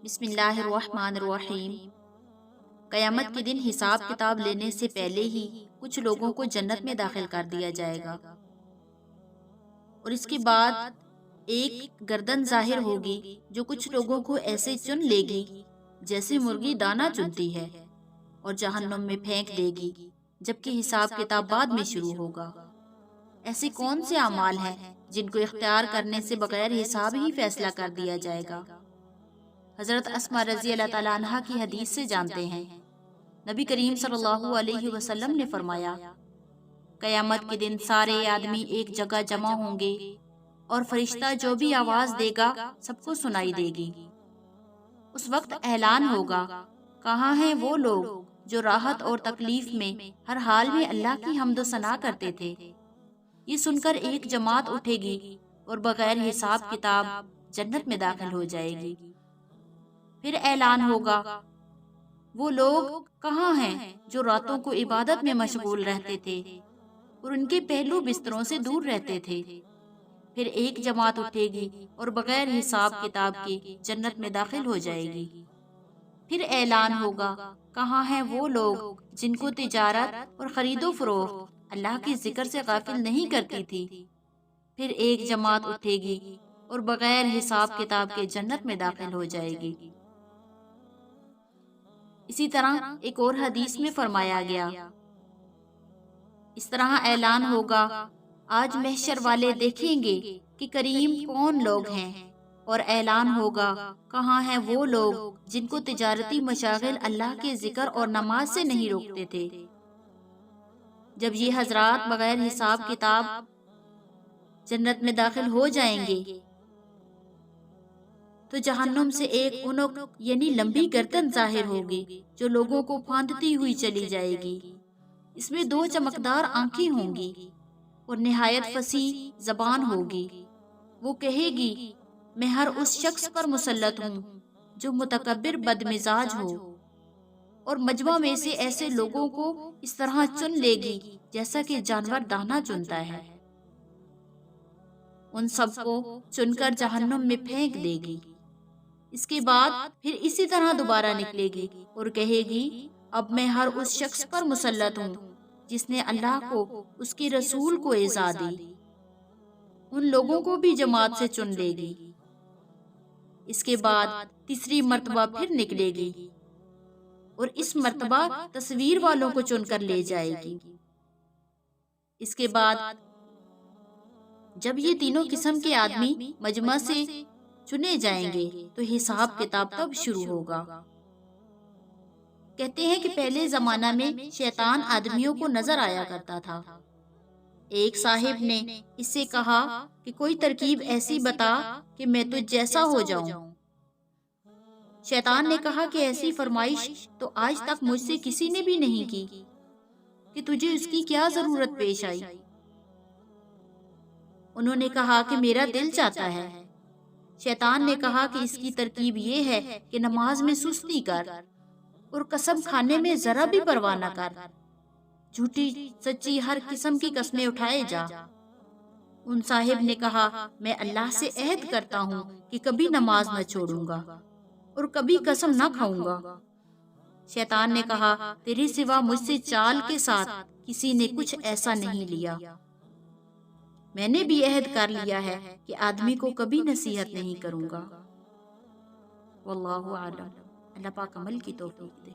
بسم اللہ الرحمن الرحیم۔ قیامت کے دن حساب کتاب لینے سے پہلے ہی کچھ لوگوں کو جنت میں داخل کر دیا جائے گا، اور اس کے بعد ایک گردن ظاہر ہوگی جو کچھ لوگوں کو ایسے چن لے گی جیسے مرغی دانہ چنتی ہے، اور جہنم میں پھینک دے گی، جبکہ حساب کتاب بعد میں شروع ہوگا۔ ایسے کون سے اعمال ہیں جن کو اختیار کرنے سے بغیر حساب ہی فیصلہ کر دیا جائے گا؟ حضرت اسماء رضی اللہ تعالیٰ عنہ کی حدیث سے جانتے ہیں، نبی کریم صلی اللہ علیہ وسلم نے فرمایا، قیامت کے دن سارے آدمی ایک جگہ جمع ہوں گے، اور فرشتہ جو بھی آواز دے گا سب کو سنائی دے گی۔ اس وقت اعلان ہوگا، کہاں ہیں وہ لوگ جو راحت اور تکلیف میں ہر حال میں اللہ کی حمد و ثنا کرتے تھے؟ یہ سن کر ایک جماعت اٹھے گی اور بغیر حساب کتاب جنت میں داخل ہو جائے گی۔ پھر اعلان ہوگا، وہ لوگ کہاں ہیں جو راتوں کو عبادت میں مشغول رہتے تھے اور ان کے پہلو بستروں سے دور رہتے تھے؟ پھر ایک جماعت اٹھے گی اور بغیر حساب کتاب کے جنت میں داخل ہو جائے گی۔ پھر اعلان ہوگا، کہاں ہیں وہ لوگ جن کو تجارت اور خرید و فروخت اللہ کے ذکر سے غافل نہیں کرتی تھی؟ پھر ایک جماعت اٹھے گی اور بغیر حساب کتاب کے جنت میں داخل ہو جائے گی۔ اسی طرح ایک اور حدیث میں فرمایا گیا، اس طرح اعلان ہوگا، آج محشر والے دیکھیں گے کہ کریم کون لوگ ہیں، اور اعلان ہوگا، کہاں ہیں وہ لوگ جن کو تجارتی مشاغل اللہ کے ذکر اور نماز سے نہیں روکتے تھے؟ جب یہ حضرات بغیر حساب کتاب جنت میں داخل ہو جائیں گے تو جہنم سے ایک اونق یعنی لمبی گردن ظاہر ہوگی جو لوگوں کو پھاندتی ہوئی چلی جائے گی۔ اس میں دو چمکدار آنکھیں ہوں گی اور نہایت فصیح زبان ہوگی۔ وہ کہے گی، میں ہر اس شخص پر مسلط ہوں جو متکبر بدمزاج ہو، اور مجمع میں سے ایسے لوگوں کو اس طرح چن لے گی جیسا کہ جانور دانہ چنتا ہے۔ ان سب کو چن کر جہنم میں پھینک دے گی۔ اس کے بعد پھر اسی طرح دوبارہ نکلے گی اور کہے گی، اب میں ہر اس شخص پر مسلط ہوں جس نے اللہ کو، اس کے رسول کو ایذا دی۔ ان لوگوں کو بھی جماعت سے چن لے گی۔ اس کے بعد تیسری مرتبہ پھر نکلے گی اور اس مرتبہ تصویر والوں کو چن کر لے جائے گی۔ اس کے بعد جب یہ تینوں قسم کے آدمی مجمع سے چنے جائیں گے تو حساب کتاب تب شروع ہوگا۔ کہتے ہیں کہ پہلے زمانہ میں شیطان آدمیوں کو نظر آیا کرتا تھا۔ ایک صاحب نے اس سے کہا کہ کوئی ترکیب ایسی بتا کہ میں تجھ جیسا ہو جاؤں۔ شیطان نے کہا کہ ایسی فرمائش تو آج تک مجھ سے کسی نے بھی نہیں کی، کہ تجھے اس کی کیا ضرورت پیش آئی؟ انہوں نے کہا کہ میرا دل چاہتا ہے۔ شیطان نے کہا کہ اس کی ترکیب یہ ہے کہ نماز میں سستی کر، اور قسم کھانے میں ذرا بھی پرواہ نہ کر، جھوٹی سچی ہر قسم کی قسمیں اٹھائے جا۔ ان صاحب نے کہا، میں اللہ سے عہد کرتا ہوں کہ کبھی نماز نہ چھوڑوں گا اور کبھی قسم نہ کھاؤں گا۔ شیطان نے کہا، تیرے سوا مجھ سے چال کے ساتھ کسی نے کچھ ایسا نہیں لیا۔ میں نے بھی عہد کر لیا ہے کہ آدمی کو کبھی نصیحت نہیں کروں گا۔ واللہ اعلم۔ اللہ پاک عمل کی توفیق دے۔